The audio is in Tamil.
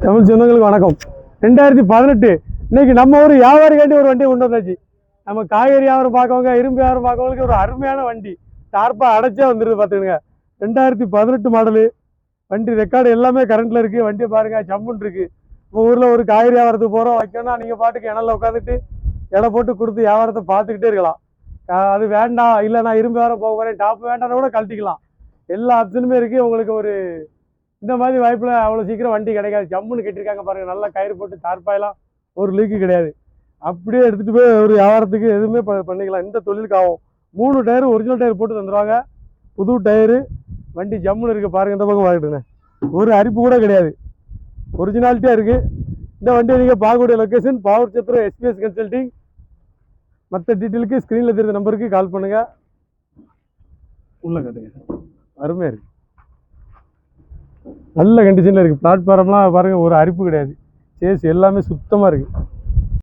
தமிழ் சொந்தங்களுக்கு வணக்கம். 2018 இன்னைக்கு நம்ம ஊர் வியாபாரிக்காண்டி ஒரு வண்டி கொண்டு வந்தாச்சு. நம்ம காய்கறி வியாபாரம் பார்க்கவங்க, இரும்பு வியாபாரம் பார்க்கவங்களுக்கு ஒரு அருமையான வண்டி. டார்ப்பா அடைச்சே வந்துடுது பார்த்துக்கங்க. 2018 மாடலு வண்டி. ரெக்கார்டு எல்லாமே கரண்ட்ல இருக்கு. வண்டியை பாருங்க, ஜம்முன் இருக்கு. நம்ம ஊர்ல ஒரு காய்கறி வியாபாரத்துக்கு போறோம் வைக்கணும்னா நீங்க பாட்டுக்கு இணல உட்காந்துட்டு எடை போட்டு கொடுத்து வியாபாரத்தை பார்த்துக்கிட்டே இருக்கலாம். அது வேண்டாம், இல்லை நான் இரும்பு வியாபாரம் போக போறேன், டாப் வேண்டாம்னா கூட கழட்டிக்கலாம். எல்லா ஆப்ஷனுமே இருக்கு. உங்களுக்கு ஒரு இந்த மாதிரி வாய்ப்புல அவ்வளோ சீக்கிரம் வண்டி கிடைக்காது. ஜம்முன்னு கட்டியிருக்காங்க பாருங்க, நல்லா கயிறு போட்டு தார்பாயெல்லாம் ஒரு லீக்கு கிடையாது. அப்படியே எடுத்துட்டு போய் ஒரு வியாபாரத்துக்கு எதுவுமே பண்ணிக்கலாம். இந்த தொழிலுக்கு ஆகும். 3 டயர் ஒரிஜினல் டயர் போட்டு தந்துடுவாங்க. புது டயரு. வண்டி ஜம்முன்னு இருக்கு பாருங்க. இந்த பக்கம் வாங்கிட்டுங்க, ஒரு அரிப்பு கூட கிடையாது. ஒரிஜினாலிட்டியா இருக்கு. இந்த வண்டியை நீங்க பார்க்கக்கூடிய லொக்கேஷன் பாவூர் சத்திரம் எஸ்பிஎஸ் கன்சல்டிங். மற்ற டீட்டெயிலுக்கு ஸ்க்ரீனில் தெரிந்த நம்பருக்கு கால் பண்ணுங்க. உள்ள கட்டுங்க. அருமையா இருக்கு, நல்ல கண்டிஷன்ல இருக்கு. பிளாட்ஃபார்ம்லாம் பாருங்க, ஒரு அரிப்பு கிடையாது. சேஸ் எல்லாமே சுத்தமா இருக்கு.